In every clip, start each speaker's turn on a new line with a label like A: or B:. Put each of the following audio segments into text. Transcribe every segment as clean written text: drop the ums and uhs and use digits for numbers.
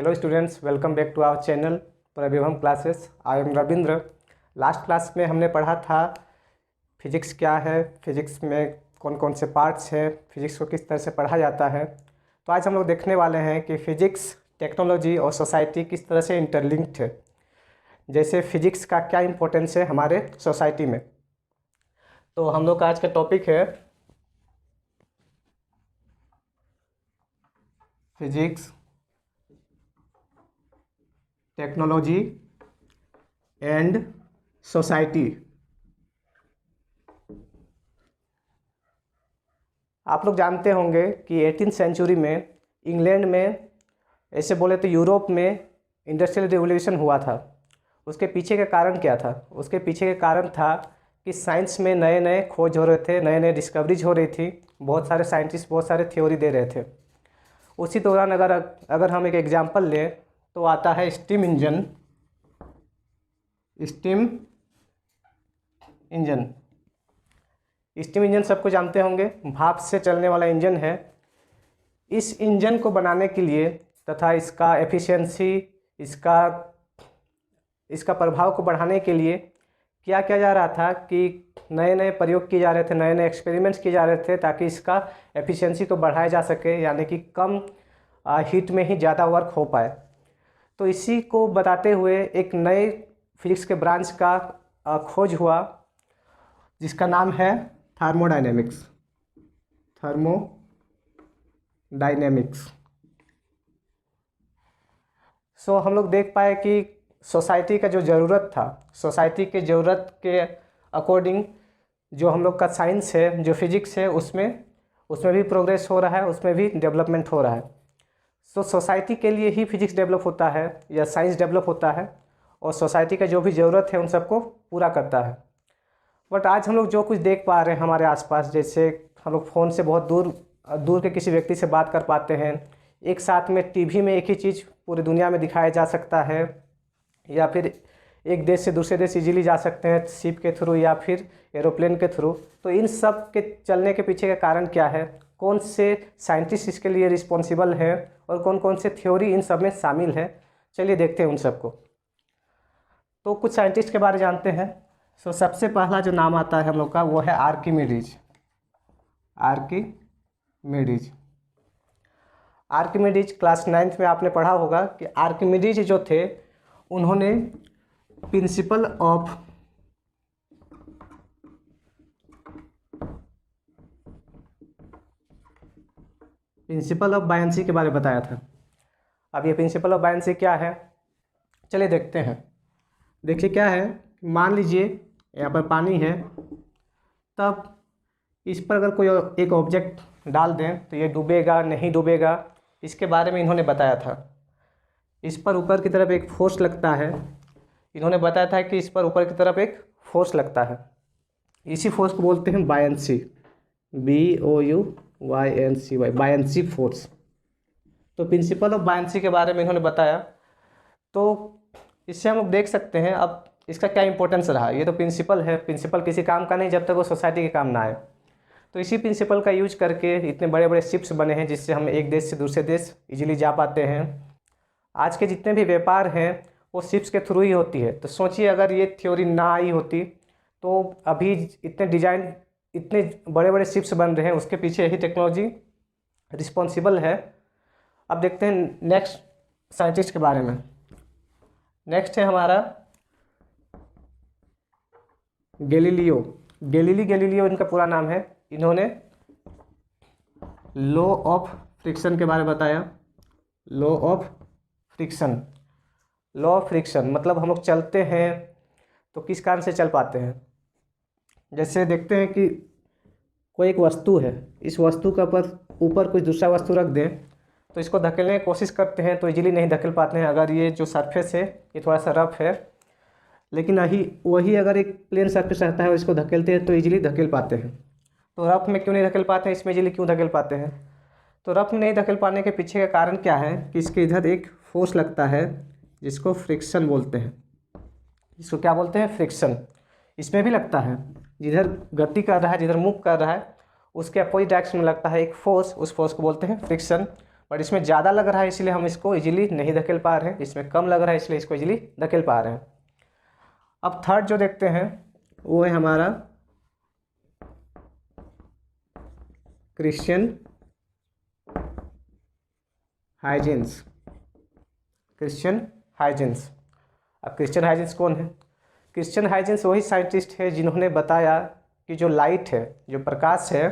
A: Hello students, welcome back to our channel प्रविभम classes. I am Ravindra. Last class में हमने पढ़ा था फिजिक्स क्या है, फिजिक्स में कौन कौन से पार्ट्स हैं, फिजिक्स को किस तरह से पढ़ा जाता है। तो आज हम लोग देखने वाले हैं कि फिजिक्स, टेक्नोलॉजी और सोसाइटी किस तरह से इंटरलिंक्ड है। जैसे फिजिक्स का क्या इम्पोर्टेंस है हमारे सोसाइटी में। तो हम लोग का आज का टॉपिक है फिजिक्स, टेक्नोलॉजी एंड सोसाइटी। आप लोग जानते होंगे कि 18th सेंचुरी में इंग्लैंड में, ऐसे बोले तो यूरोप में इंडस्ट्रियल रिवोल्यूशन हुआ था। उसके पीछे का कारण क्या था? उसके पीछे का कारण था कि साइंस में नए नए खोज हो रहे थे, नए नए डिस्कवरीज हो रही थी, बहुत सारे साइंटिस्ट बहुत सारे थ्योरी दे रहे थे। उसी दौरान अगर हम एक एग्जांपल लें तो आता है स्टीम इंजन। स्टीम इंजन सबको जानते होंगे, भाप से चलने वाला इंजन है। इस इंजन को बनाने के लिए तथा इसका एफिशिएंसी, इसका प्रभाव को बढ़ाने के लिए क्या किया जा रहा था कि नए नए प्रयोग किए जा रहे थे, नए नए एक्सपेरिमेंट्स किए जा रहे थे ताकि इसका एफिशिएंसी को बढ़ाया जा सके, यानी कि कम हीट में ही ज़्यादा वर्क हो पाए। तो इसी को बताते हुए एक नए फिजिक्स के ब्रांच का खोज हुआ जिसका नाम है थर्मोडायनेमिक्स। सो हम लोग देख पाए कि सोसाइटी का जो ज़रूरत था, सोसाइटी के ज़रूरत के अकॉर्डिंग जो हम लोग का साइंस है, जो फिजिक्स है, उसमें भी प्रोग्रेस हो रहा है, उसमें भी डेवलपमेंट हो रहा है। सो सोसाइटी के लिए ही फिजिक्स डेवलप होता है या साइंस डेवलप होता है, और सोसाइटी का जो भी ज़रूरत है उन सबको पूरा करता है। बट आज हम लोग जो कुछ देख पा रहे हैं हमारे आसपास, जैसे हम लोग फ़ोन से बहुत दूर के किसी व्यक्ति से बात कर पाते हैं, एक साथ में टीवी में एक ही चीज़ पूरी दुनिया में दिखाया जा सकता है, या फिर एक देश से दूसरे देश इजीली जा सकते हैं शिप के थ्रू या फिर एरोप्लेन के थ्रू। तो इन सब के चलने के पीछे का कारण क्या है, कौन से साइंटिस्ट इसके लिए रिस्पॉन्सिबल हैं और कौन कौन से थ्योरी इन सब में शामिल है, चलिए देखते हैं उन सबको। तो कुछ साइंटिस्ट के बारे में जानते हैं। सो सबसे पहला जो नाम आता है हम लोग का वो है आर्किमिडीज। आर्किमिडीज क्लास 9th में आपने पढ़ा होगा कि आर्किमिडीज जो थे उन्होंने प्रिंसिपल ऑफ बायनेंसी के बारे में बताया था। अब ये प्रिंसिपल ऑफ बायनेंसी क्या है, चलिए देखते हैं। देखिए क्या है, मान लीजिए यहाँ पर पानी है, तब इस पर अगर कोई एक ऑब्जेक्ट डाल दें तो ये डूबेगा नहीं डूबेगा, इसके बारे में इन्होंने बताया था। इस पर ऊपर की तरफ एक फोर्स लगता है, इन्होंने बताया था कि इस पर ऊपर की तरफ एक फोर्स लगता है, इसी फोर्स को बोलते हैं बायनेंसी, BOUYNCY, बायनेंसी फोर्स। तो प्रिंसिपल ऑफ बायनेंसी के बारे में इन्होंने बताया। तो इससे हम लोग देख सकते हैं अब इसका क्या इंपॉर्टेंस रहा। ये तो प्रिंसिपल है, प्रिंसिपल किसी काम का नहीं जब तक वो सोसाइटी के काम ना आए। तो इसी प्रिंसिपल का यूज करके इतने बड़े बड़े शिप्स बने हैं जिससे हम एक देश से दूसरे देश इजीली जा पाते हैं। आज के जितने भी व्यापार हैं वो शिप्स के थ्रू ही होती है। तो सोचिए अगर ये थ्योरी ना आई होती तो अभी इतने बड़े बड़े शिप्स बन रहे हैं, उसके पीछे यही टेक्नोलॉजी रिस्पॉन्सिबल है। अब देखते हैं नेक्स्ट साइंटिस्ट के बारे में। नेक्स्ट है हमारा गैलीलियो इनका पूरा नाम है। इन्होंने लॉ ऑफ फ्रिक्शन के बारे में बताया। लॉ ऑफ फ्रिक्शन मतलब हम लोग चलते हैं तो किस कारण से चल पाते हैं। जैसे देखते हैं कि कोई एक वस्तु है, इस वस्तु का ऊपर कुछ दूसरा वस्तु रख दें तो इसको धकेलने की कोशिश करते हैं तो इजीली नहीं धकेल पाते हैं। अगर ये जो सरफेस है ये थोड़ा सा रफ है, लेकिन वही अगर एक प्लेन सरफेस रहता है और इसको धकेलते हैं तो इजीली धकेल पाते हैं। तो रफ में क्यों नहीं धकेल पाते हैं, इसमें इजीली क्यों धकेल पाते हैं? तो रफ में नहीं धकेल पाने के पीछे का कारण क्या है कि इसके इधर एक फोर्स लगता है जिसको फ्रिक्शन बोलते हैं। इसको क्या बोलते हैं? फ्रिक्शन। इसमें भी लगता है, जिधर गति कर रहा है, जिधर मूव कर रहा है, उसके अपोजिट डायरेक्शन में लगता है एक फोर्स, उस फोर्स को बोलते हैं फ्रिक्शन। बट इसमें ज़्यादा लग रहा है इसलिए हम इसको इजीली नहीं धकेल पा रहे हैं, इसमें कम लग रहा है इसलिए इसको इजीली धकेल पा रहे हैं। अब थर्ड जो देखते हैं वो है हमारा क्रिश्चियन हाइजेंस। Christian Huygens. अब क्रिश्चियन हाइजेंस कौन है? क्रिश्चियन हाइजेंस वही साइंटिस्ट है जिन्होंने बताया कि जो लाइट है, जो प्रकाश है,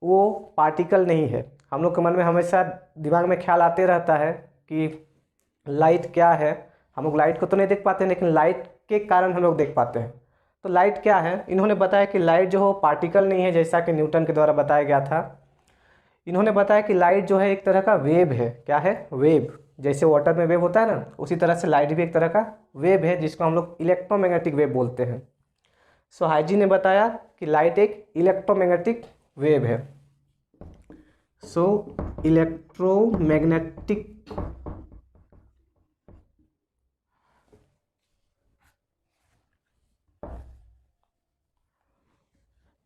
A: वो पार्टिकल नहीं है। हम लोग के मन में हमेशा दिमाग में ख्याल आते रहता है कि लाइट क्या है। हम लोग लाइट को तो नहीं देख पाते लेकिन लाइट के कारण हम लोग देख पाते हैं। तो लाइट क्या है? इन्होंने बताया कि लाइट जो हो पार्टिकल नहीं है, जैसा कि न्यूटन के द्वारा बताया गया था। इन्होंने बताया कि लाइट जो है एक तरह का वेव है। क्या है? वेव। जैसे वाटर में वेव होता है ना, उसी तरह से लाइट भी एक तरह का वेव है जिसको हम लोग इलेक्ट्रोमैग्नेटिक वेव बोलते हैं। सो हाइजी ने बताया कि लाइट एक इलेक्ट्रोमैग्नेटिक वेव है। सो इलेक्ट्रोमैग्नेटिक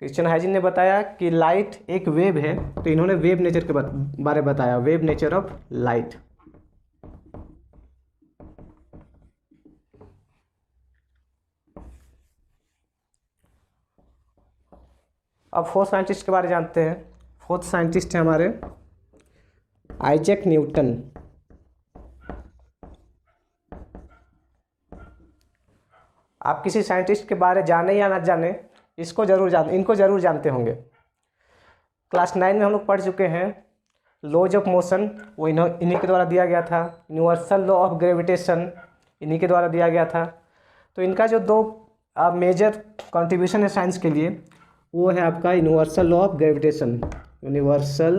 A: क्रिश्चियन हाइजीन ने बताया कि लाइट एक वेव है, तो इन्होंने वेव नेचर के बारे में बताया, वेव नेचर ऑफ लाइट। अब फोर्थ साइंटिस्ट के बारे में जानते हैं। फोर्थ साइंटिस्ट है हमारे आइजैक न्यूटन। आप किसी साइंटिस्ट के बारे जाने या ना जाने, इनको जरूर जानते होंगे। क्लास 9 में हम लोग पढ़ चुके हैं लॉज ऑफ मोशन, वो इन्हीं के द्वारा दिया गया था। यूनिवर्सल लॉ ऑफ ग्रेविटेशन इन्हीं के द्वारा दिया गया था। तो इनका जो दो मेजर कंट्रीब्यूशन है साइंस के लिए, वो है आपका universal law of gravitation, universal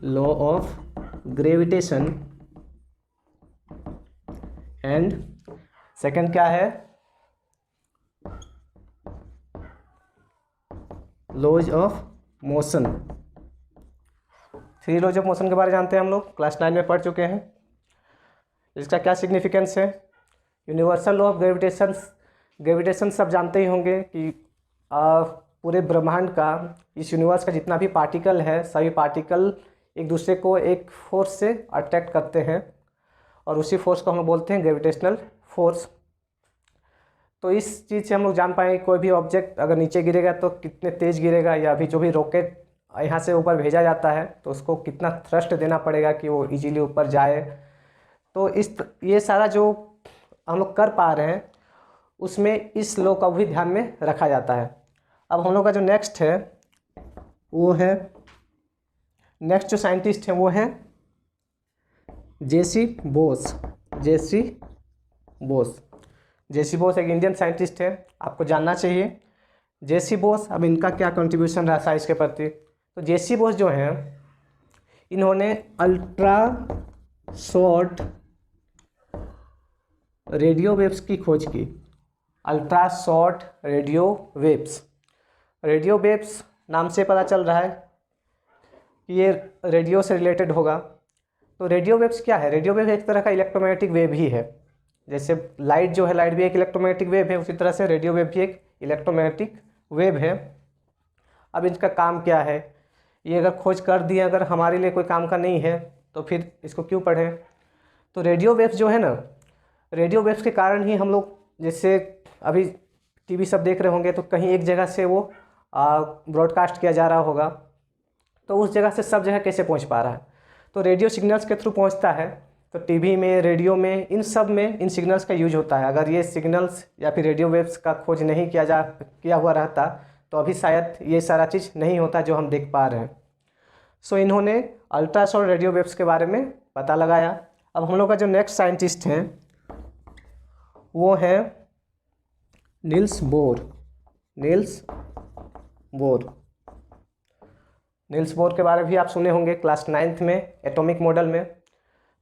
A: law of gravitation, and second क्या है? Laws of motion. 3 laws of motion के बारे में जानते हैं हम लोग, क्लास 9 में पढ़ चुके हैं। इसका क्या सिग्निफिकेंस है? यूनिवर्सल लॉ ऑफ ग्रेविटेशन सब जानते ही होंगे कि पूरे ब्रह्मांड का, इस यूनिवर्स का जितना भी पार्टिकल है, सभी पार्टिकल एक दूसरे को एक फोर्स से अट्रैक्ट करते हैं और उसी फोर्स को हम बोलते हैं ग्रेविटेशनल फोर्स। तो इस चीज़ से हम लोग जान पाएंगे कोई भी ऑब्जेक्ट अगर नीचे गिरेगा तो कितने तेज़ गिरेगा, या अभी जो भी रॉकेट यहाँ से ऊपर भेजा जाता है तो उसको कितना थ्रस्ट देना पड़ेगा कि वो इजीली ऊपर जाए। तो ये सारा जो हम लोग कर पा रहे हैं उसमें इस लॉ का भी ध्यान में रखा जाता है। अब हम लोग का जो नेक्स्ट है वो है, नेक्स्ट जो साइंटिस्ट हैं वो है जेसी बोस। जेसी बोस एक इंडियन साइंटिस्ट है, आपको जानना चाहिए जेसी बोस। अब इनका क्या कंट्रीब्यूशन रहा साइंस के प्रति? तो जेसी बोस जो हैं, इन्होंने अल्ट्रा शॉर्ट रेडियो वेव्स की खोज की। अल्ट्रा शॉर्ट रेडियो वेव्स नाम से पता चल रहा है कि ये रेडियो से रिलेटेड होगा। तो रेडियो वेव्स क्या है? रेडियो वेव एक तरह का इलेक्ट्रोमैग्नेटिक वेव ही है। जैसे लाइट जो है, लाइट भी एक इलेक्ट्रोमैग्नेटिक वेव है, उसी तरह से रेडियो वेव भी एक इलेक्ट्रोमैग्नेटिक वेव है। अब इसका काम क्या है? ये अगर खोज कर दिए, अगर हमारे लिए कोई काम का नहीं है तो फिर इसको क्यों पढ़ें? तो रेडियो वेव्स जो है ना, रेडियो वेव्स के कारण ही हम लोग, जैसे अभी टीवी सब देख रहे होंगे तो कहीं एक जगह से वो ब्रॉडकास्ट किया जा रहा होगा, तो उस जगह से सब जगह कैसे पहुंच पा रहा है? तो रेडियो सिग्नल्स के थ्रू पहुंचता है। तो टीवी में, रेडियो में, इन सब में इन सिग्नल्स का यूज होता है। अगर ये सिग्नल्स या फिर रेडियो वेव्स का खोज नहीं किया हुआ रहता तो अभी शायद ये सारा चीज़ नहीं होता जो हम देख पा रहे हैं। सो इन्होंने अल्ट्रासाउंड रेडियो वेव्स के बारे में पता लगाया। अब हम लोग का जो नेक्स्ट साइंटिस्ट हैं वो है नील्स बोर के बारे में भी आप सुने होंगे क्लास 9th में एटॉमिक मॉडल में।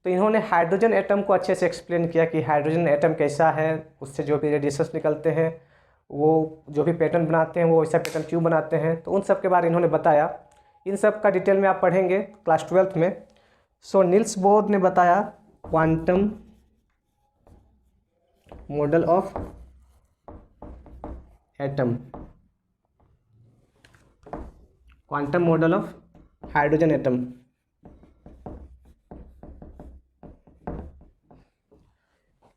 A: तो इन्होंने हाइड्रोजन एटम को अच्छे से एक्सप्लेन किया कि हाइड्रोजन एटम कैसा है, उससे जो भी रेडिएशंस निकलते हैं, वो जो भी पैटर्न बनाते हैं वो वैसा पैटर्न क्यों बनाते हैं, तो उन सब के बारे में इन्होंने बताया। इन सब का डिटेल में आप पढ़ेंगे क्लास 12th में। सो नील्स बोर ने बताया quantum model of atom, quantum model of hydrogen atom.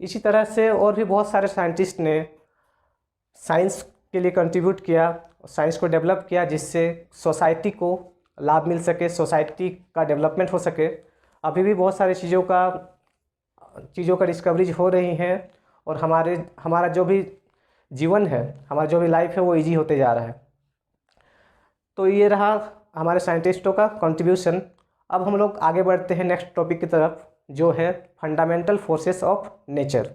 A: इसी तरह से और भी बहुत सारे साइंटिस्ट ने साइंस के लिए कंट्रीब्यूट किया, साइंस को डेवलप किया, जिससे सोसाइटी को लाभ मिल सके, सोसाइटी का डेवलपमेंट हो सके। अभी भी बहुत सारी चीज़ों का डिस्कवरीज हो रही हैं और हमारा जो भी जीवन है, हमारा जो भी लाइफ है वो इजी होते जा रहा है। तो ये रहा हमारे साइंटिस्टों का कंट्रीब्यूशन। अब हम लोग आगे बढ़ते हैं नेक्स्ट टॉपिक की तरफ, जो है फंडामेंटल फोर्सेस ऑफ नेचर।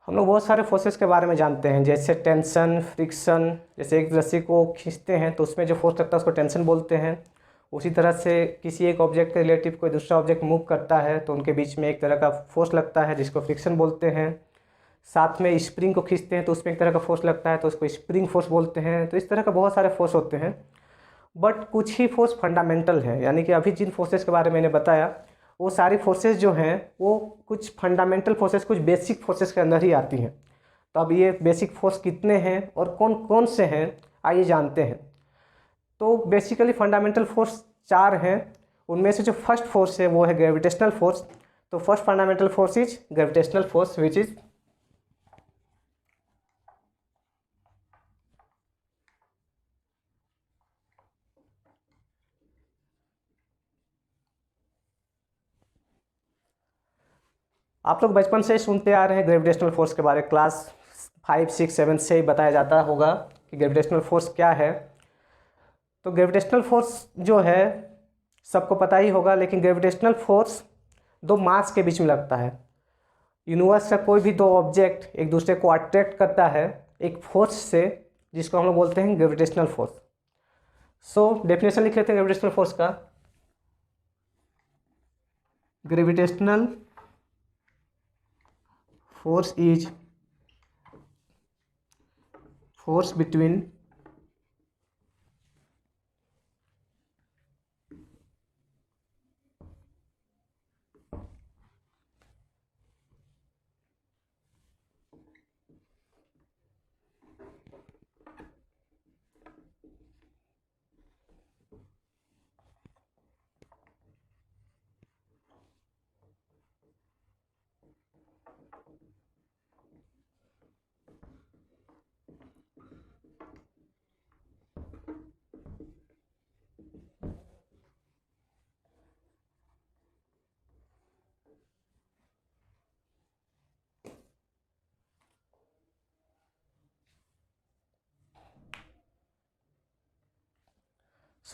A: हम लोग बहुत सारे फोर्सेस के बारे में जानते हैं, जैसे टेंशन, फ्रिक्शन। जैसे एक रस्सी को खींचते हैं तो उसमें जो फोर्स लगता है उसको टेंशन बोलते हैं। उसी तरह से किसी एक ऑब्जेक्ट के रिलेटिव कोई दूसरा ऑब्जेक्ट मूव करता है तो उनके बीच में एक तरह का फोर्स लगता है जिसको फ्रिक्शन बोलते हैं। साथ में स्प्रिंग को खींचते हैं तो उसमें एक तरह का फोर्स लगता है तो उसको स्प्रिंग फोर्स बोलते हैं। तो इस तरह का बहुत सारे फोर्स होते हैं, बट कुछ ही फोर्स फंडामेंटल है, यानी कि अभी जिन फोर्सेस के बारे में मैंने बताया वो सारी फोर्सेस जो हैं वो कुछ फंडामेंटल फोर्सेस, कुछ बेसिक फोर्सेस के अंदर ही आती हैं। तो अब ये बेसिक फोर्स कितने हैं और कौन कौन से हैं, आइए जानते हैं। तो बेसिकली फंडामेंटल फोर्स 4 हैं। उनमें से जो फर्स्ट फोर्स है वो है ग्रेविटेशनल फोर्स। तो first fundamental force is gravitational force which is आप लोग बचपन से ही सुनते आ रहे हैं ग्रेविटेशनल फोर्स के बारे में। क्लास 5, 6, 7 से ही बताया जाता होगा कि ग्रेविटेशनल फोर्स क्या है। तो ग्रेविटेशनल फोर्स जो है सबको पता ही होगा, लेकिन ग्रेविटेशनल फोर्स दो मास के बीच में लगता है। यूनिवर्स का कोई भी दो ऑब्जेक्ट एक दूसरे को अट्रैक्ट करता है एक फोर्स से, जिसको हम लोग बोलते हैं ग्रेविटेशनल फोर्स। सो डेफिनेशन लिख लेते हैं ग्रेविटेशनल फोर्स का। Gravitational force is force between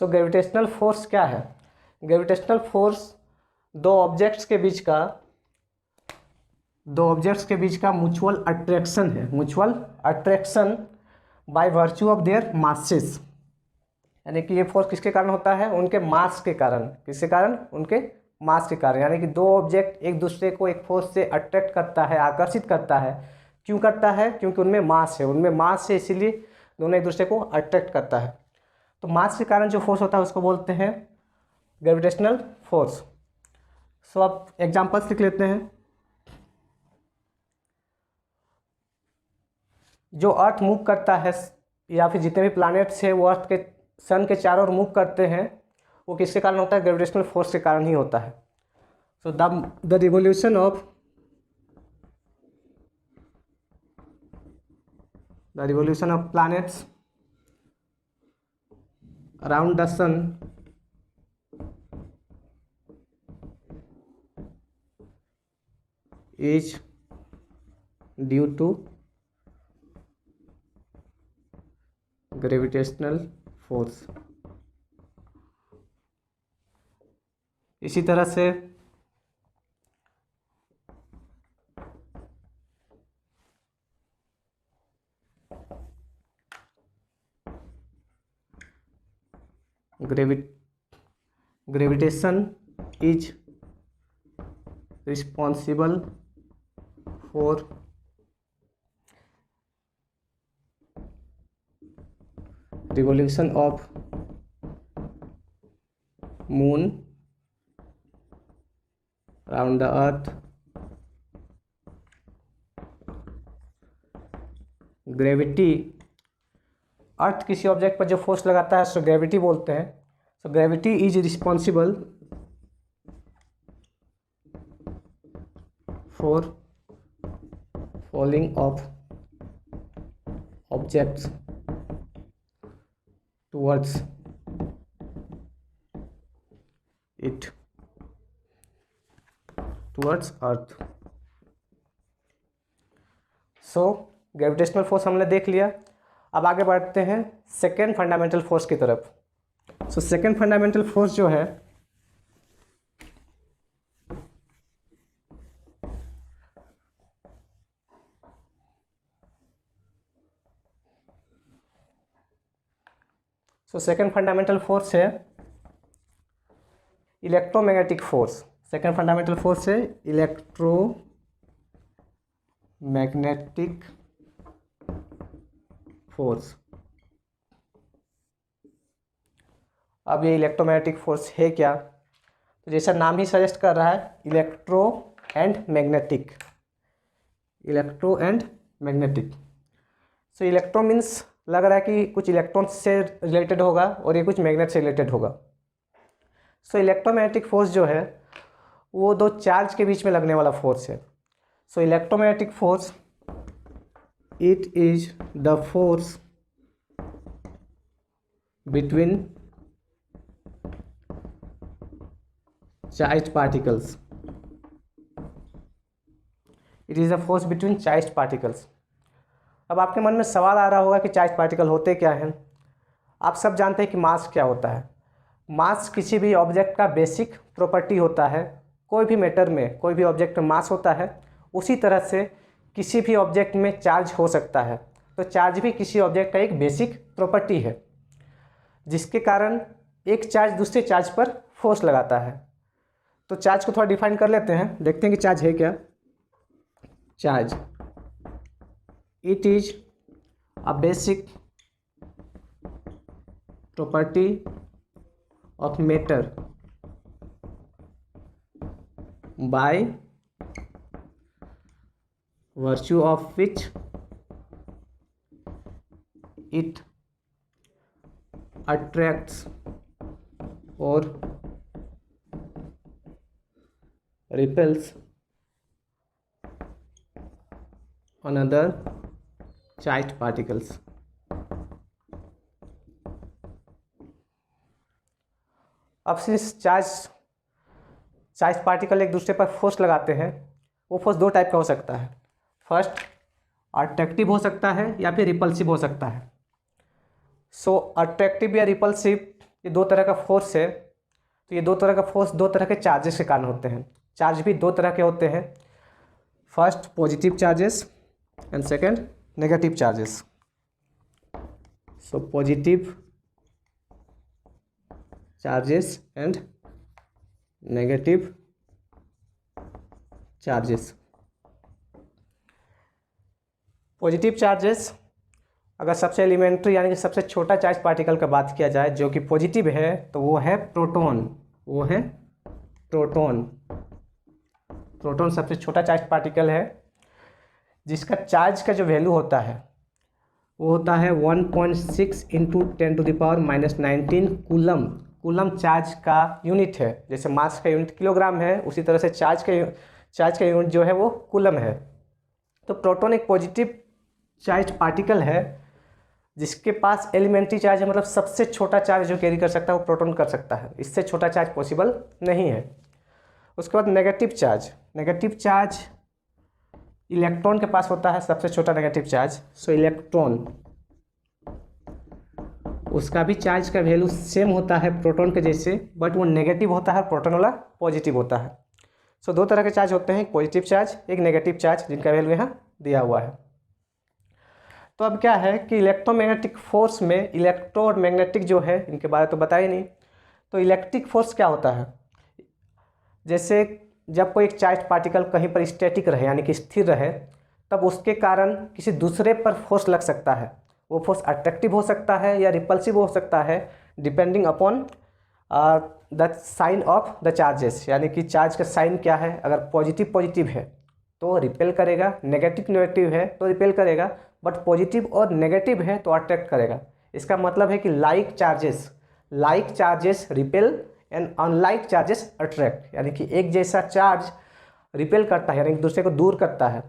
A: gravitational force क्या है? ग्रेविटेशनल फोर्स दो ऑब्जेक्ट्स के बीच का म्यूचुअल अट्रैक्शन है। Mutual attraction by virtue of their masses, यानी कि ये फोर्स किसके कारण होता है? उनके मास के कारण। किसके कारण? उनके मास के कारण। यानी कि दो ऑब्जेक्ट एक दूसरे को एक फोर्स से अट्रैक्ट करता है, आकर्षित करता है। क्यों करता है? क्योंकि उनमें मास है, उनमें मास है, इसीलिए दोनों एक दूसरे को अट्रैक्ट करता है। तो मास के कारण जो फोर्स होता है उसको बोलते हैं ग्रेविटेशनल फोर्स। सो अब एग्जांपल्स लिख लेते हैं। जो अर्थ मूव करता है या फिर जितने भी प्लैनेट्स हैं वो अर्थ के सन के चारों ओर मूव करते हैं, वो किसके कारण होता है? ग्रेविटेशनल फोर्स के कारण ही होता है। So the revolution of planets around the sun is due to gravitational force। इसी तरह से gravitation is responsible for revolution of moon around the earth, gravity, earth किसी ऑब्जेक्ट पर जो फोर्स लगाता है उसको ग्रेविटी बोलते हैं। So gravity is responsible for falling of objects towards it, towards earth. So gravitational force हमने देख लिया। अब आगे बढ़ते हैं सेकेंड फंडामेंटल फोर्स की तरफ। सो सेकेंड फंडामेंटल फोर्स जो है सेकेंड फंडामेंटल फोर्स है electromagnetic force. Second fundamental force है इलेक्ट्रोमैग्नेटिक फोर्स। अब ये इलेक्ट्रोमैग्नेटिक फोर्स है क्या? तो जैसा नाम ही सजेस्ट कर रहा है, electro and magnetic, electro and magnetic. So electro means लग रहा है कि कुछ इलेक्ट्रॉन से रिलेटेड होगा और ये कुछ मैग्नेट से रिलेटेड होगा। सो इलेक्ट्रोमैग्नेटिक फोर्स जो है वो दो चार्ज के बीच में लगने वाला फोर्स है। So electromagnetic force it is the force between charged particles, it is the force between charged particles. अब आपके मन में सवाल आ रहा होगा कि चार्ज पार्टिकल होते क्या हैं। आप सब जानते हैं कि मास क्या होता है। मास किसी भी ऑब्जेक्ट का बेसिक प्रॉपर्टी होता है। कोई भी मैटर में, कोई भी ऑब्जेक्ट में मास होता है, उसी तरह से किसी भी ऑब्जेक्ट में चार्ज हो सकता है। तो चार्ज भी किसी ऑब्जेक्ट का एक बेसिक प्रॉपर्टी है, जिसके कारण एक चार्ज दूसरे चार्ज पर फोर्स लगाता है। तो चार्ज को थोड़ा डिफाइन कर लेते हैं, देखते हैं कि चार्ज है क्या। Charge it is a basic property of matter by virtue of which it attracts or repels another charged particles. अब सिंस चार्ज पार्टिकल एक दूसरे पर फोर्स लगाते हैं, वो फोर्स दो टाइप का हो सकता है। फर्स्ट अट्रैक्टिव हो सकता है या फिर रिपल्सिव हो सकता है। सो अट्रैक्टिव या रिपल्सिव ये दो तरह का फोर्स है। तो ये दो तरह का फोर्स दो तरह के चार्जेस के कारण होते हैं। चार्ज भी दो तरह के होते हैं, first positive charges and second negative charges. So positive charges and negative charges. Positive charges, अगर सबसे एलिमेंट्री यानी कि सबसे छोटा चार्ज पार्टिकल का बात किया जाए जो कि पॉजिटिव है, तो वो है प्रोटॉन। वो है प्रोटॉन। प्रोटॉन सबसे छोटा चार्ज पार्टिकल है, जिसका चार्ज का जो वैल्यू होता है वो होता है 1.6 × 10⁻⁻19 कूलम। कूलम चार्ज का यूनिट है। जैसे मास का यूनिट किलोग्राम है, उसी तरह से चार्ज का यूनिट जो है वो कूलम है। तो प्रोटॉन एक पॉजिटिव चार्ज पार्टिकल है जिसके पास एलिमेंट्री चार्ज है, मतलब सबसे छोटा चार्ज जो कैरी कर सकता है वो प्रोटॉन कर सकता है। इससे छोटा चार्ज पॉसिबल नहीं है। उसके बाद negative charge. Negative charge electron के पास होता है सबसे छोटा नेगेटिव चार्ज। सो इलेक्ट्रॉन, उसका भी चार्ज का वैल्यू सेम होता है प्रोटॉन के जैसे, बट वो नेगेटिव होता है, प्रोटॉन वाला पॉजिटिव होता है। सो दो तरह के चार्ज होते हैं, एक पॉजिटिव चार्ज, एक नेगेटिव चार्ज, जिनका वैल्यू यहाँ दिया हुआ है। तो अब क्या है कि इलेक्ट्रोमैग्नेटिक फोर्स में इलेक्ट्रो और मैग्नेटिक जो है, इनके बारे तो बताया नहीं। तो इलेक्ट्रिक फोर्स क्या होता है? जैसे जब कोई एक चार्ज पार्टिकल कहीं पर स्टैटिक रहे यानी कि स्थिर रहे, तब उसके कारण किसी दूसरे पर फोर्स लग सकता है। वो फोर्स अट्रैक्टिव हो सकता है या रिपल्सिव हो सकता है, depending upon the sign of the charges, यानी कि चार्ज का साइन क्या है। अगर पॉजिटिव पॉजिटिव है तो रिपेल करेगा, नेगेटिव नेगेटिव है तो रिपेल करेगा, बट पॉजिटिव और नेगेटिव है तो अट्रैक्ट करेगा। इसका मतलब है कि like charges repel and unlike charges attract, यानी कि एक जैसा चार्ज रिपेल करता है यानी एक दूसरे को दूर करता है,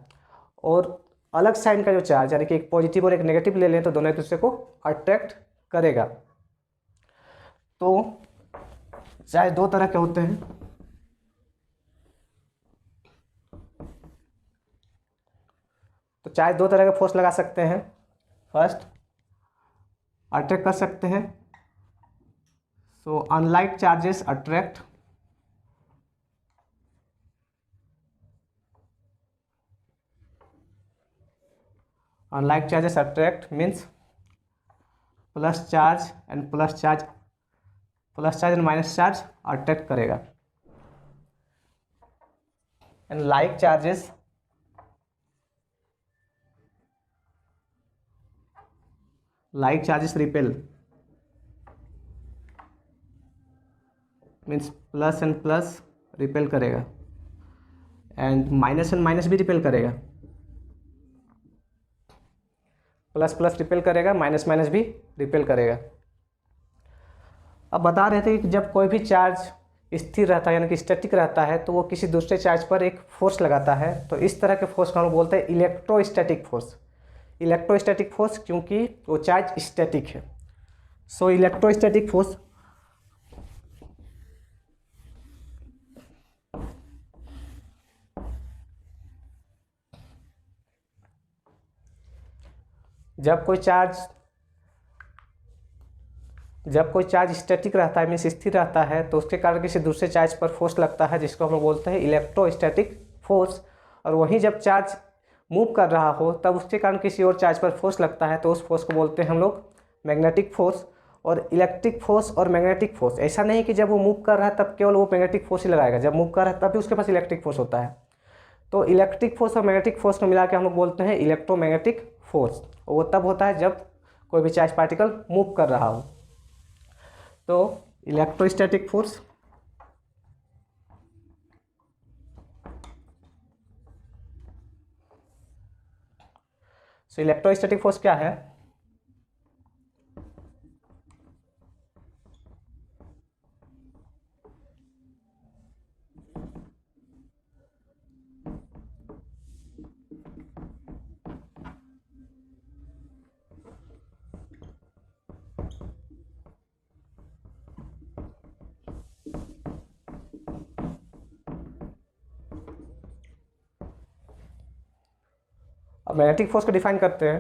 A: और अलग साइन का जो चार्ज यानी कि एक पॉजिटिव और एक नेगेटिव ले लें तो दोनों एक दूसरे को अट्रैक्ट करेगा। तो चार्ज दो तरह के होते हैं। तो चार्ज दो तरह के फोर्स लगा सकते हैं। फर्स्ट, अट्रैक्ट कर सकते हैं। So unlike charges attract, unlike charges attract means plus charge and minus charge attract करेगा, and like charges repel means plus and plus repel करेगा, एंड माइनस भी रिपेल करेगा। प्लस प्लस रिपेल करेगा, minus minus भी repel करेगा। अब बता रहे थे कि जब कोई भी चार्ज स्थिर रहता है यानी कि स्टैटिक रहता है तो वो किसी दूसरे चार्ज पर एक फोर्स लगाता है। तो इस तरह के फोर्स को हम बोलते हैं इलेक्ट्रोस्टैटिक फोर्स, क्योंकि वो चार्ज स्टैटिक है। सो इलेक्ट्रोस्टैटिक फोर्स जब कोई चार्ज स्टैटिक रहता है मीन्स स्थिर रहता है तो उसके कारण किसी दूसरे चार्ज पर फोर्स लगता है, जिसको हम बोलते हैं इलेक्ट्रोस्टैटिक फोर्स। और वहीं जब चार्ज मूव कर रहा हो तब उसके कारण किसी और चार्ज पर फोर्स लगता है तो उस फोर्स को बोलते हैं हम लोग मैग्नेटिक फोर्स। और इलेक्ट्रिक फोर्स और मैग्नेटिक फोर्स ऐसा नहीं कि जब वो मूव कर रहा है तब केवल वो मैग्नेटिक फोर्स ही लगाएगा, जब मूव कर रहा है तब भी उसके पास इलेक्ट्रिक फोर्स होता है। तो इलेक्ट्रिक फोर्स और मैग्नेटिक फोर्स को मिला के हम लोग बोलते हैं इलेक्ट्रोमैग्नेटिक फोर्स। वो तब होता है जब कोई भी चार्ज पार्टिकल मूव कर रहा हो। तो इलेक्ट्रोस्टैटिक फोर्स इलेक्ट्रोस्टैटिक फोर्स क्या है? अब मैग्नेटिक फोर्स को डिफाइन करते हैं।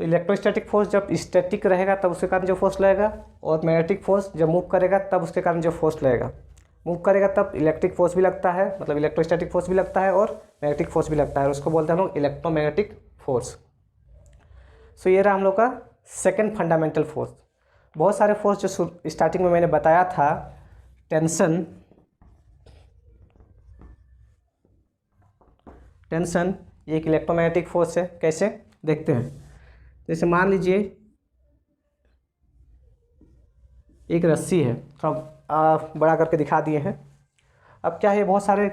A: तो इलेक्ट्रोस्टैटिक फोर्स जब स्टैटिक रहेगा तब उसके कारण जो फोर्स लगेगा, और मैग्नेटिक फोर्स जब मूव करेगा तब उसके कारण जो फोर्स लगेगा। मूव करेगा तब इलेक्ट्रिक फोर्स भी लगता है, मतलब इलेक्ट्रोस्टैटिक फोर्स भी लगता है और मैग्नेटिक फोर्स भी लगता है, और उसको बोलते हैं हम लोग इलेक्ट्रोमैग्नेटिक फोर्स। सो ये रहा हम लोग का सेकेंड फंडामेंटल फोर्स। बहुत सारे फोर्स जो स्टार्टिंग में मैंने बताया था, टेंशन ये एक इलेक्ट्रोमैग्नेटिक फोर्स है। कैसे देखते हैं? जैसे मान लीजिए एक रस्सी है, थोड़ा बड़ा करके दिखा दिए हैं। अब क्या है, बहुत सारे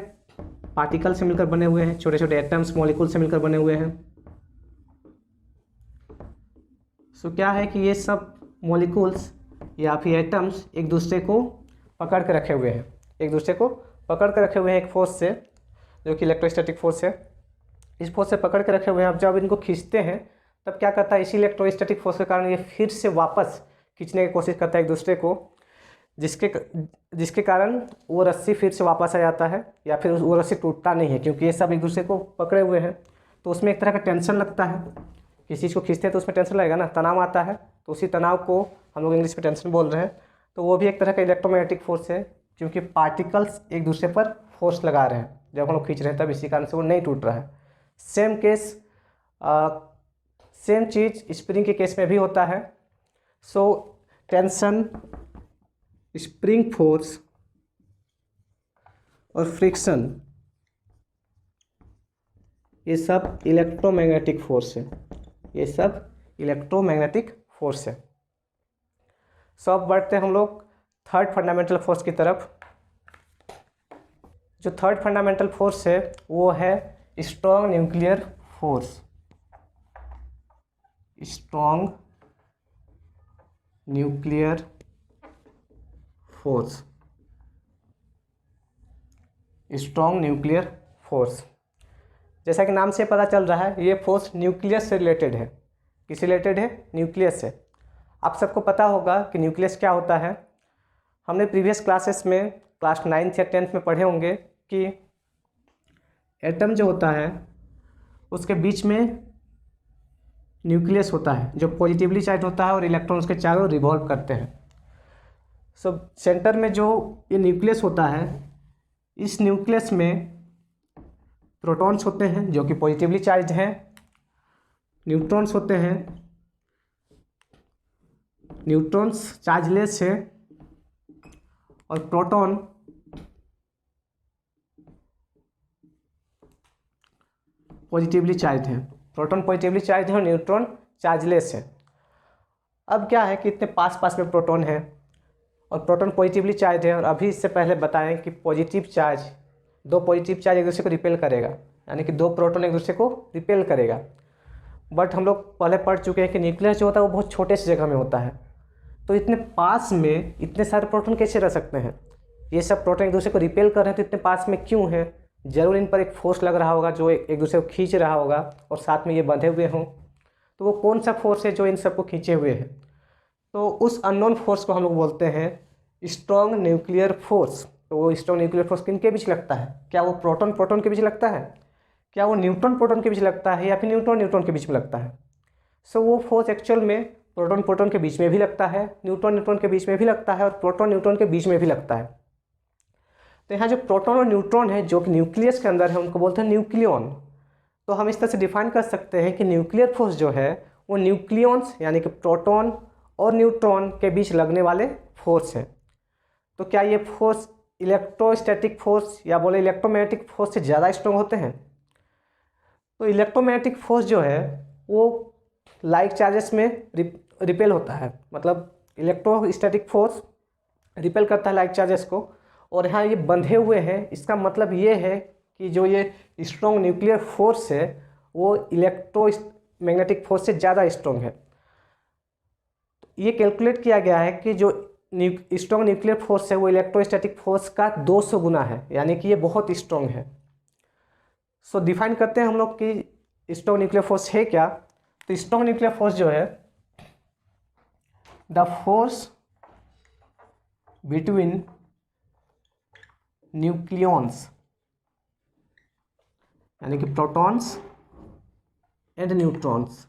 A: पार्टिकल से मिलकर बने हुए हैं, छोटे छोटे एटम्स मॉलिक्यूल से मिलकर बने हुए हैं। सो क्या है कि ये सब मॉलिक्यूल्स या फिर एटम्स एक दूसरे को पकड़ के रखे हुए हैं, एक फोर्स से, जो कि इलेक्ट्रोस्टैटिक फोर्स है। इस फोर्स से पकड़ के रखे हुए हैं। अब जब इनको खींचते हैं तब क्या करता है, इसी इलेक्ट्रोस्टैटिक फोर्स के कारण ये फिर से वापस खींचने की कोशिश करता है एक दूसरे को, जिसके कारण वो रस्सी फिर से वापस आ जाता है, या फिर वो रस्सी टूटता नहीं है, क्योंकि ये सब एक दूसरे को पकड़े हुए हैं। तो उसमें एक तरह का टेंशन लगता है। किसी चीज़ को खींचते हैं तो उसमें टेंशन लगेगा ना, तनाव आता है। तो उसी तनाव को हम लोग इंग्लिश में टेंशन बोल रहे हैं। तो वो भी एक तरह का इलेक्ट्रोमैग्नेटिक फोर्स है, क्योंकि पार्टिकल्स एक दूसरे पर फोर्स लगा रहे हैं जब हम लोग खींच रहे हैं, तब इसी कारण से वो नहीं टूट रहा है। सेम केस सेम चीज़ स्प्रिंग के केस में भी होता है। सो टेंशन, स्प्रिंग फोर्स और फ्रिक्शन, ये सब इलेक्ट्रोमैग्नेटिक फोर्स है, ये सब इलेक्ट्रोमैग्नेटिक फोर्स है। सो अब बढ़ते हैं हम लोग थर्ड फंडामेंटल फोर्स की तरफ। जो थर्ड फंडामेंटल फोर्स है वो है strong nuclear force. Strong nuclear force, strong nuclear force, जैसा कि नाम से पता चल रहा है ये फोर्स न्यूक्लियस से रिलेटेड है। किससे रिलेटेड है? न्यूक्लियस से। आप सबको पता होगा कि न्यूक्लियस क्या होता है। हमने प्रीवियस क्लासेस में क्लास 9th या 10th में पढ़े होंगे कि एटम जो होता है उसके बीच में न्यूक्लियस होता है जो पॉजिटिवली चार्ज होता है और इलेक्ट्रॉन उसके चारों रिवॉल्व करते हैं। सो सेंटर में जो ये न्यूक्लियस होता है, इस न्यूक्लियस में प्रोटॉन्स होते हैं जो कि पॉजिटिवली चार्ज हैं, न्यूट्रॉन्स होते हैं, न्यूट्रॉन्स चार्जलेस है, और प्रोटॉन पॉजिटिवली चार्ज है। प्रोटॉन पॉजिटिवली चार्ज है और न्यूट्रॉन चार्जलेस है। अब क्या है कि इतने पास पास में प्रोटॉन है और प्रोटॉन पॉजिटिवली चार्ज है, और अभी इससे पहले बताएं कि पॉजिटिव चार्ज, दो पॉजिटिव चार्ज एक दूसरे को रिपेल करेगा, यानी कि दो प्रोटॉन एक दूसरे को रिपेल करेगा। बट हम लोग पहले पढ़ चुके हैं कि न्यूक्लियस जो होता है वो बहुत छोटे से जगह में होता है, तो इतने पास में इतने सारे प्रोटॉन कैसे रह सकते हैं? ये सब प्रोटॉन एक दूसरे को रिपेल कर रहे हैं, तो इतने पास में क्यों है? ज़रूर इन पर एक फोर्स लग रहा होगा जो एक दूसरे को खींच रहा होगा, और साथ में ये बंधे हुए हों। तो वो कौन सा फोर्स है जो इन सबको खींचे हुए है? तो उस अननोन फोर्स को हम लोग बोलते हैं स्ट्रॉन्ग न्यूक्लियर फोर्स। तो वो स्ट्रॉन्ग न्यूक्लियर फोर्स किन के बीच लगता है? क्या वो प्रोटॉन प्रोटॉन के बीच लगता है? क्या वो न्यूट्रॉन प्रोटॉन के बीच लगता है? या फिर न्यूट्रॉन न्यूट्रॉन के बीच में लगता है? सो वो फोर्स एक्चुअल में प्रोटॉन प्रोटॉन के बीच में भी लगता है, न्यूट्रॉन न्यूट्रॉन के बीच में भी लगता है, और प्रोटॉन न्यूट्रॉन के बीच में भी लगता है। तो यहाँ जो प्रोटॉन और न्यूट्रॉन है जो कि न्यूक्लियस के अंदर है, उनको बोलते हैं न्यूक्लियॉन। तो हम इस तरह से डिफाइन कर सकते हैं कि न्यूक्लियर फोर्स जो है वो न्यूक्लियॉन्स यानी कि प्रोटॉन और न्यूट्रॉन के बीच लगने वाले फोर्स है। तो क्या ये फोर्स इलेक्ट्रोस्टैटिक फोर्स या बोले इलेक्ट्रोमैग्नेटिक फोर्स से ज़्यादा स्ट्रॉन्ग होते हैं? तो इलेक्ट्रोमैग्नेटिक फोर्स जो है वो लाइक चार्जेस में रिपेल होता है, मतलब इलेक्ट्रोस्टैटिक फोर्स रिपेल करता है लाइक चार्जेस को, और यहाँ ये बंधे हुए हैं। इसका मतलब ये है कि जो ये स्ट्रॉन्ग न्यूक्लियर फोर्स है वो इलेक्ट्रोमैग्नेटिक फोर्स से ज़्यादा स्ट्रॉन्ग है। ये कैलकुलेट किया गया है कि जो स्ट्रॉन्ग न्यूक्लियर फोर्स है वो इलेक्ट्रोस्टैटिक फोर्स का 200 गुना है, यानी कि ये बहुत स्ट्रॉन्ग है। सो डिफाइन करते हैं हम लोग कि स्ट्रॉन्ग न्यूक्लियर फोर्स है क्या। तो स्ट्रॉन्ग न्यूक्लियर फोर्स जो है द फोर्स बिटवीन न्यूक्लियॉन्स यानी कि protons and neutrons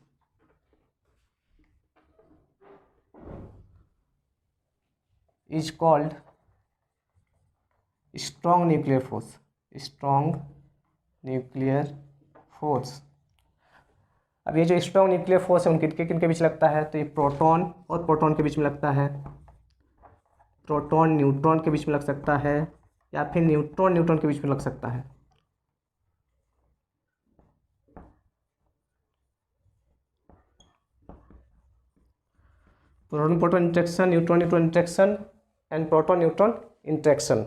A: is called strong nuclear force. Strong nuclear force. अब ये जो स्ट्रॉन्ग न्यूक्लियर फोर्स है उनके किन के बीच लगता है? तो ये प्रोटॉन और प्रोटॉन के बीच में लगता है, प्रोटॉन न्यूट्रॉन के बीच में लग सकता है, या फिर न्यूट्रॉन न्यूट्रॉन के बीच में लग सकता है। Proton proton interaction, neutron neutron interaction and proton neutron interaction.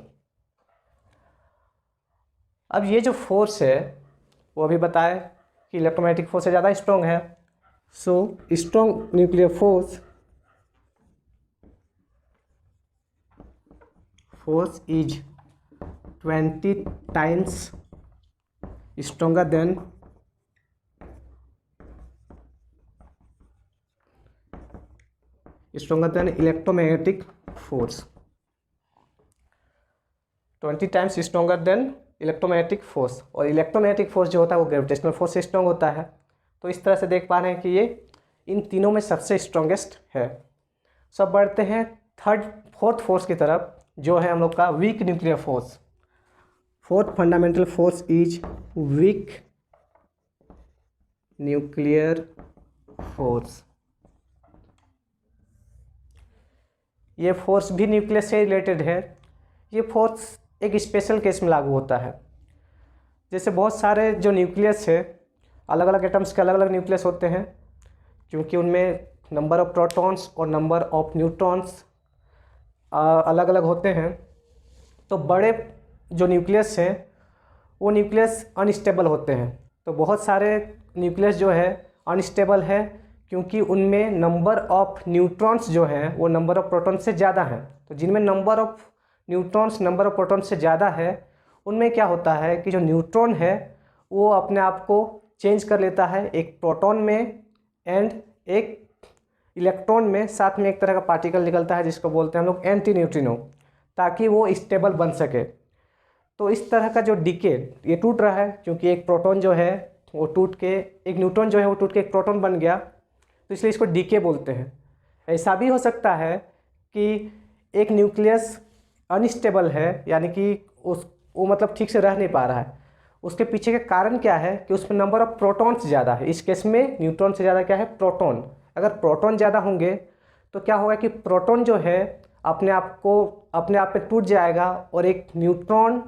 A: अब ये जो फोर्स है वो अभी बताए कि इलेक्ट्रोमैग्नेटिक फोर्स से ज़्यादा स्ट्रॉन्ग है। So strong nuclear force is 20 times stronger than electromagnetic force। 20 times stronger than electromagnetic force. और इलेक्ट्रोमैग्नेटिक फोर्स जो होता है वो ग्रेविटेशनल फोर्स से स्ट्रॉन्ग होता है। तो इस तरह से देख पा रहे हैं कि ये इन तीनों में सबसे स्ट्रॉन्गेस्ट है। सब बढ़ते हैं थर्ड फोर्थ फोर्स की तरफ, जो है हम लोग का weak nuclear force. Fourth fundamental force is weak nuclear force. ये फोर्स भी न्यूक्लियस से रिलेटेड है। ये फोर्स एक स्पेशल केस में लागू होता है। जैसे बहुत सारे जो न्यूक्लियस है, अलग अलग एटम्स के अलग अलग न्यूक्लियस होते हैं, क्योंकि उनमें नंबर ऑफ प्रोटॉन्स और नंबर ऑफ न्यूट्रॉन्स अलग अलग होते हैं। तो बड़े जो न्यूक्लियस हैं वो न्यूक्लियस अनस्टेबल होते हैं। तो बहुत सारे न्यूक्लियस जो है अनस्टेबल है, क्योंकि उनमें नंबर ऑफ न्यूट्रॉन्स जो हैं वो नंबर ऑफ प्रोटॉन्स से ज़्यादा हैं। तो जिनमें number of neutrons number of protons से ज़्यादा है, उनमें क्या होता है कि जो न्यूट्रॉन है वो अपने आप को चेंज कर लेता है एक प्रोटॉन में एंड एक इलेक्ट्रॉन में। साथ में एक तरह का पार्टिकल निकलता है जिसको बोलते हैं हम लोग एंटी न्यूट्रिनो, ताकि वो स्टेबल बन सके। तो इस तरह का जो डीके ये टूट रहा है, क्योंकि एक प्रोटॉन जो है वो टूट के, एक न्यूट्रॉन जो है वो टूट के एक प्रोटॉन बन गया, तो इसलिए इसको डीके बोलते हैं। ऐसा भी हो सकता है कि एक न्यूक्लियस अनस्टेबल है, यानी कि वो मतलब ठीक से रह नहीं पा रहा है। उसके पीछे का कारण क्या है कि उसमें नंबर ऑफ प्रोटॉन्स ज़्यादा है। इस केस में न्यूट्रॉन से ज़्यादा क्या है, प्रोटॉन। अगर प्रोटॉन ज़्यादा होंगे तो क्या होगा कि प्रोटॉन जो है अपने आप पे टूट जाएगा और एक न्यूट्रॉन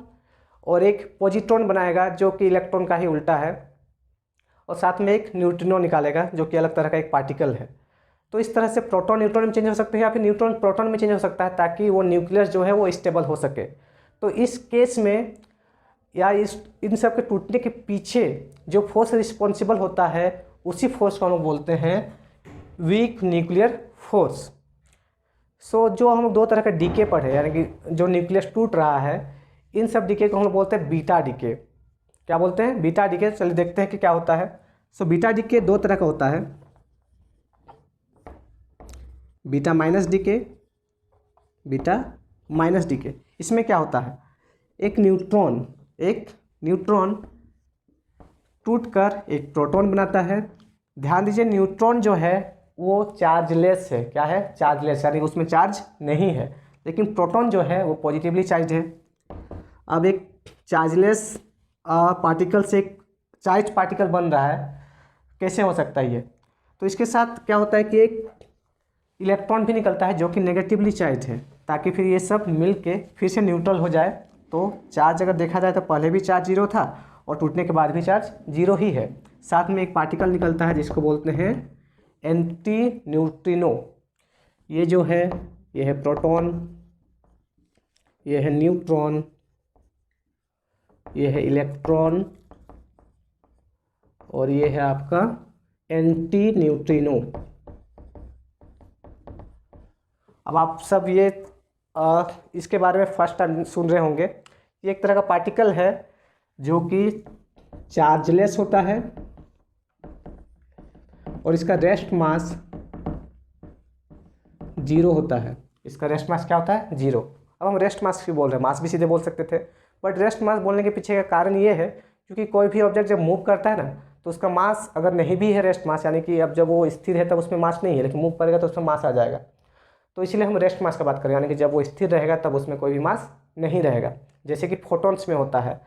A: और एक पॉजिट्रॉन बनाएगा, जो कि इलेक्ट्रॉन का ही उल्टा है, और साथ में एक न्यूट्रिनो निकालेगा, जो कि अलग तरह का एक पार्टिकल है। तो इस तरह से प्रोटॉन न्यूट्रॉन में चेंज हो सकते हैं, या फिर न्यूट्रॉन प्रोटॉन में चेंज हो सकता है, ताकि वो न्यूक्लियस जो है वो स्टेबल हो सके। तो इस केस में या इन सब के टूटने के पीछे जो फोर्स रिस्पॉन्सिबल होता है, उसी फोर्स को हम लोग बोलते हैं वीक न्यूक्लियर फोर्स। सो जो हम लोग दो तरह का डीके पढ़े, यानी कि जो न्यूक्लियस टूट रहा है, इन सब डीके को हम लोग बोलते हैं बीटा डीके। क्या बोलते हैं, बीटा डीके। चलिए देखते हैं कि क्या होता है। सो बीटा डीके दो तरह का होता है, beta minus decay, beta minus decay. इसमें क्या होता है, एक न्यूट्रॉन टूटकर एक प्रोटॉन बनाता है। ध्यान दीजिए, न्यूट्रॉन जो है वो चार्जलेस है। क्या है, चार्जलेस, यानी उसमें चार्ज नहीं है। लेकिन प्रोटॉन जो है वो पॉजिटिवली चार्ज है। अब एक चार्जलेस पार्टिकल से एक चार्ज पार्टिकल बन रहा है, कैसे हो सकता है ये? तो इसके साथ क्या होता है कि एक इलेक्ट्रॉन भी निकलता है जो कि नेगेटिवली चार्ज है, ताकि फिर ये सब मिल के फिर से न्यूट्रल हो जाए। तो चार्ज अगर देखा जाए तो पहले भी चार्ज जीरो था और टूटने के बाद भी चार्ज जीरो ही है। साथ में एक पार्टिकल निकलता है जिसको बोलते हैं एंटी न्यूट्रिनो। ये जो है, ये है प्रोटॉन, ये है न्यूट्रॉन, ये है इलेक्ट्रॉन, और ये है आपका एंटी न्यूट्रिनो। अब आप सब ये इसके बारे में फर्स्ट टाइम सुन रहे होंगे। ये एक तरह का पार्टिकल है जो कि चार्जलेस होता है और इसका रेस्ट मास जीरो होता है। इसका रेस्ट मास क्या होता है, जीरो। अब हम रेस्ट मास भी बोल रहे हैं, मास भी सीधे बोल सकते थे, बट रेस्ट मास बोलने के पीछे का कारण ये है क्योंकि कोई भी ऑब्जेक्ट जब मूव करता है ना, तो उसका मास अगर नहीं भी है रेस्ट मास, यानी कि अब जब वो स्थिर है तब उसमें मास नहीं है, लेकिन मूव करेगा तो उसमें मास आ जाएगा। तो इसलिए हम रेस्ट मास का बात करें, यानी कि जब वो स्थिर रहेगा तब उसमें कोई भी मास नहीं रहेगा। जैसे कि फोटॉन्स में होता है,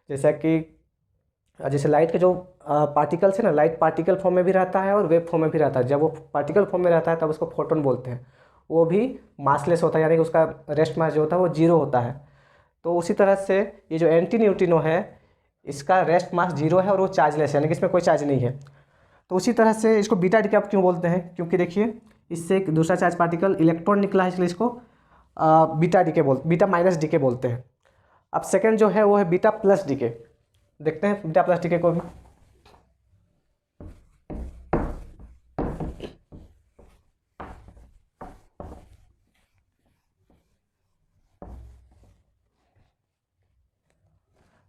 A: जैसे लाइट के जो पार्टिकल्स है ना, लाइट पार्टिकल फॉर्म में भी रहता है और वेव फॉर्म में भी रहता है। जब वो पार्टिकल फॉर्म में रहता है तब उसको फोटोन बोलते हैं। वो भी मासलेस होता है, यानी कि उसका रेस्ट मास जो होता है वो जीरो होता है। तो उसी तरह से ये जो एंटी न्यूट्रिनो है, इसका रेस्ट मास जीरो है और वो चार्जलेस है, यानी कि इसमें कोई चार्ज नहीं है। तो उसी तरह से इसको बीटा डीके आप क्यों बोलते हैं, क्योंकि देखिए इससे एक दूसरा चार्ज पार्टिकल इलेक्ट्रॉन निकला है, इसलिए इसको बीटा माइनस डीके बोलते हैं। अब सेकंड जो है वो है बीटा प्लस डीके। देखते हैं बीटा प्लस डीके को भी।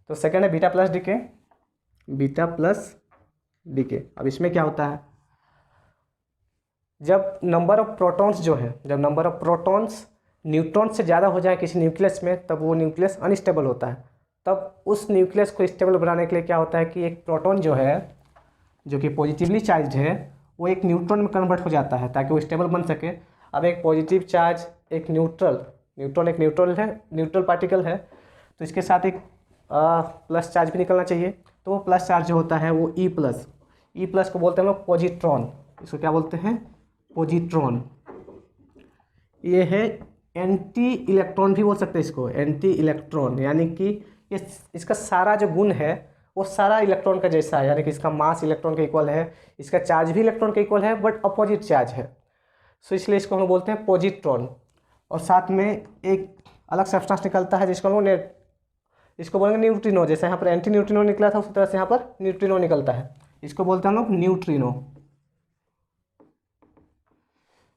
A: तो सेकंड है beta plus decay, beta plus decay. अब इसमें क्या होता है, जब नंबर ऑफ प्रोटॉन्स जो है, जब नंबर ऑफ प्रोटॉन्स न्यूट्रॉन से ज़्यादा हो जाए किसी न्यूक्लियस में, तब वो न्यूक्लियस अनस्टेबल होता है। तब उस न्यूक्लियस को स्टेबल बनाने के लिए क्या होता है कि एक प्रोटॉन जो है, जो कि पॉजिटिवली चार्ज है, वो एक न्यूट्रॉन में कन्वर्ट हो जाता है ताकि वो स्टेबल बन सके। अब एक पॉजिटिव चार्ज, एक न्यूट्रल पार्टिकल है, तो इसके साथ एक प्लस चार्ज भी निकलना चाहिए। तो वो प्लस चार्ज जो होता है वो ई प्लस को बोलते हैं हम लोग पॉजिट्रॉन। इसको क्या बोलते हैं? पॉजिट्रॉन। ये है एंटी इलेक्ट्रॉन भी बोल सकते हैं इसको, एंटी इलेक्ट्रॉन, यानी कि ये इसका सारा जो गुण है वो सारा इलेक्ट्रॉन का जैसा है, यानी कि इसका मास इलेक्ट्रॉन के इक्वल है, इसका चार्ज भी इलेक्ट्रॉन के इक्वल है बट अपोजिट चार्ज है। सो इसलिए इसको हम बोलते हैं पॉजिट्रॉन। और साथ में एक अलग सब्सटेंस निकलता है जिसको हम लोग इसको बोलेंगे न्यूट्रिनो। जैसे यहाँ पर एंटी न्यूट्रिनो निकला था उसी तरह से यहाँ पर न्यूट्रिनो निकलता है, इसको बोलते हैं हम लोग न्यूट्रिनो।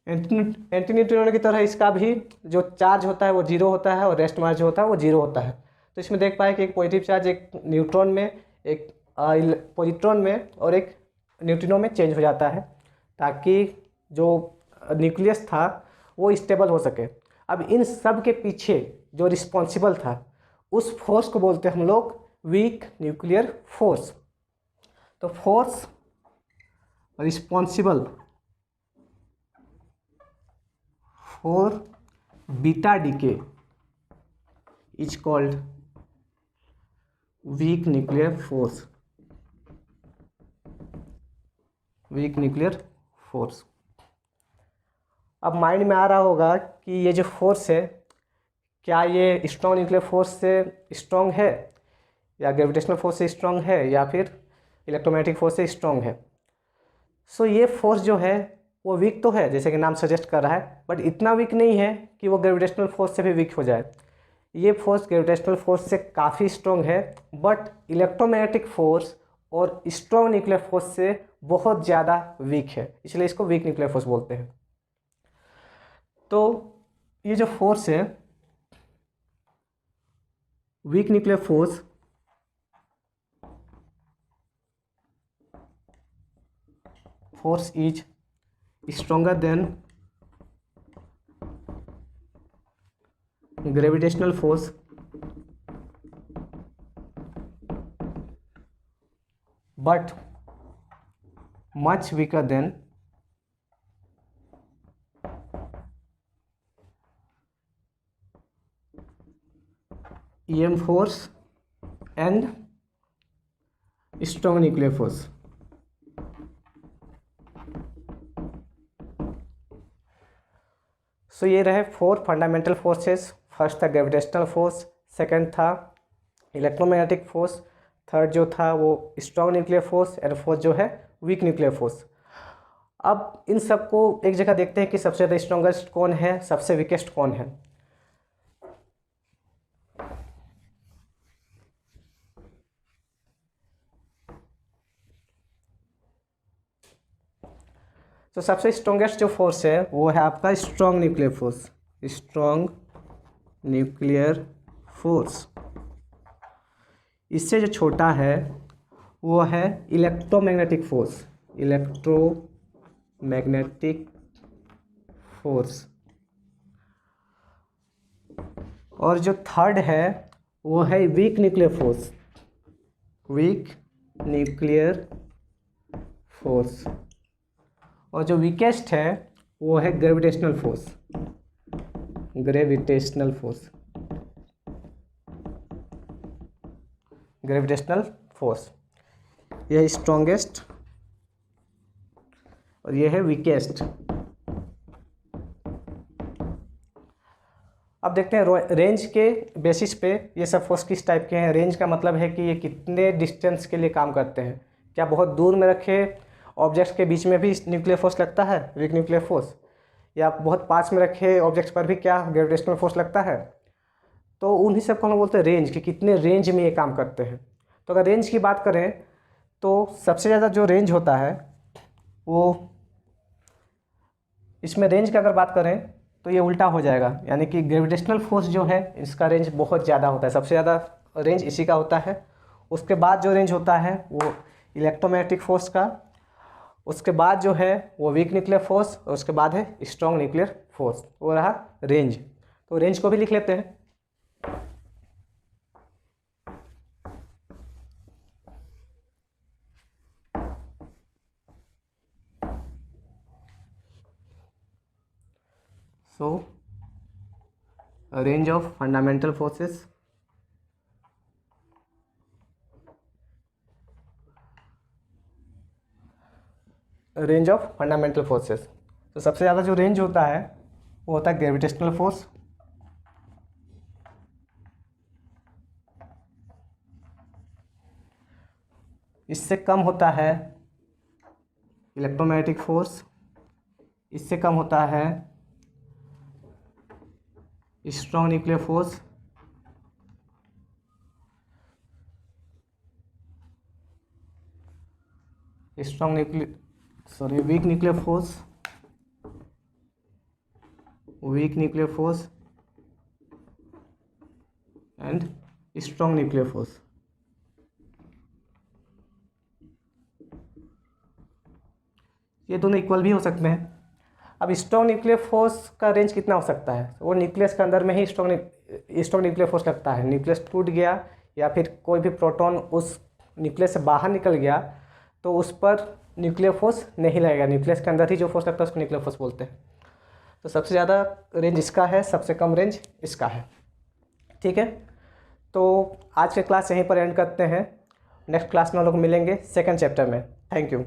A: एंटी न्यूट्रिनो की तरह इसका भी जो चार्ज होता है वो जीरो होता है और रेस्ट मार्ज जो होता है वो जीरो होता है। तो इसमें देख पाए कि एक पॉजिटिव चार्ज एक न्यूट्रॉन में, एक पॉजिट्रॉन में और एक न्यूट्रिनो में चेंज हो जाता है, ताकि जो न्यूक्लियस था वो स्टेबल हो सके। अब इन सब के पीछे जो रिस्पॉन्सिबल था उस फोर्स को बोलते हैं हम लोग वीक न्यूक्लियर फोर्स। तो force responsible for beta decay is called weak nuclear force. Weak nuclear force. अब माइंड में आ रहा होगा कि ये जो फोर्स है, क्या ये स्ट्रॉन्ग न्यूक्लियर फोर्स से स्ट्रॉन्ग है, या ग्रेविटेशनल फोर्स से स्ट्रॉन्ग है, या फिर इलेक्ट्रोमैग्नेटिक फोर्स से स्ट्रॉन्ग है। सो ये फोर्स जो है वो वीक तो है, जैसे कि नाम सजेस्ट कर रहा है, बट इतना वीक नहीं है कि वो ग्रेविटेशनल फोर्स से भी वीक हो जाए। ये फोर्स ग्रेविटेशनल फोर्स से काफ़ी स्ट्रॉन्ग है, बट इलेक्ट्रोमैग्नेटिक फोर्स और स्ट्रॉन्ग न्यूक्लियर फोर्स से बहुत ज़्यादा वीक है, इसलिए इसको वीक न्यूक्लियर फोर्स बोलते हैं। तो ये जो फोर्स है weak nuclear force is stronger than gravitational force but much weaker than EM force and strong nuclear force। सो ये रहे 4 फंडामेंटल फोर्सेस। फर्स्ट था ग्रेविटेशनल फोर्स, सेकंड था इलेक्ट्रोमैग्नेटिक फोर्स, थर्ड जो था वो strong nuclear force, and fourth जो है weak nuclear force. अब इन सबको एक जगह देखते हैं कि सबसे ज़्यादा स्ट्रॉन्गेस्ट कौन है, सबसे वीकेस्ट कौन है। तो सबसे स्ट्रॉन्गेस्ट जो फोर्स है वो है आपका strong nuclear force. Strong nuclear force. इससे जो छोटा है वो है इलेक्ट्रोमैग्नेटिक फोर्स। Electromagnetic force. और जो थर्ड है वो है weak nuclear force. Weak nuclear force. और जो वीकेस्ट है वो है gravitational force. Gravitational force. Gravitational force यह है स्ट्रॉन्गेस्ट और यह है वीकेस्ट। अब देखते हैं रेंज के बेसिस पे ये सब फोर्स किस टाइप के हैं। रेंज का मतलब है कि ये कितने डिस्टेंस के लिए काम करते हैं। क्या बहुत दूर में रखे ऑब्जेक्ट्स के बीच में भी न्यूक्लियर फोर्स लगता है वीक न्यूक्लियर फोर्स, या बहुत पास में रखे ऑब्जेक्ट्स पर भी क्या ग्रेविटेशनल फोर्स लगता है। तो उन्हीं सब को हम बोलते हैं रेंज, कि कितने रेंज में ये काम करते हैं। तो अगर रेंज की बात करें तो सबसे ज़्यादा जो रेंज होता है वो, इसमें रेंज की अगर बात करें तो ये उल्टा हो जाएगा, यानी कि ग्रेविटेशनल फोर्स जो है इसका रेंज बहुत ज़्यादा होता है, सबसे ज़्यादा रेंज इसी का होता है। उसके बाद जो रेंज होता है वो इलेक्ट्रोमैग्नेटिक फोर्स का, उसके बाद जो है वो वीक न्यूक्लियर फोर्स, और उसके बाद है स्ट्रॉन्ग न्यूक्लियर फोर्स, वो रहा रेंज। तो रेंज को भी लिख लेते हैं। Show range of fundamental forces range of fundamental forces. तो सबसे ज़्यादा जो रेंज होता है वो होता है ग्रेविटेशनल फोर्स, इससे कम होता है इलेक्ट्रोमैग्नेटिक फोर्स, इससे कम होता है strong nuclear force, weak nuclear force, and strong nuclear force. ये दोनों इक्वल भी हो सकते हैं। अब स्ट्रॉन्ग न्यूक्लियर फोर्स का रेंज कितना हो सकता है? वो न्यूक्लियस के अंदर में ही स्ट्रॉन्ग न्यूक्लियर फोर्स लगता है। न्यूक्लियस टूट गया या फिर कोई भी प्रोटॉन उस न्यूक्लियस से बाहर निकल गया तो उस पर न्यूक्लियर फोर्स नहीं लगेगा। न्यूक्लियस के अंदर ही जो फोर्स लगता है उसको न्यूक्लियर फोर्स बोलते हैं। तो सबसे ज़्यादा रेंज इसका है, सबसे कम रेंज इसका है। ठीक है, तो आज के क्लास यहीं पर एंड करते हैं। नेक्स्ट क्लास में हम लोग मिलेंगे सेकंड चैप्टर में। Thank you.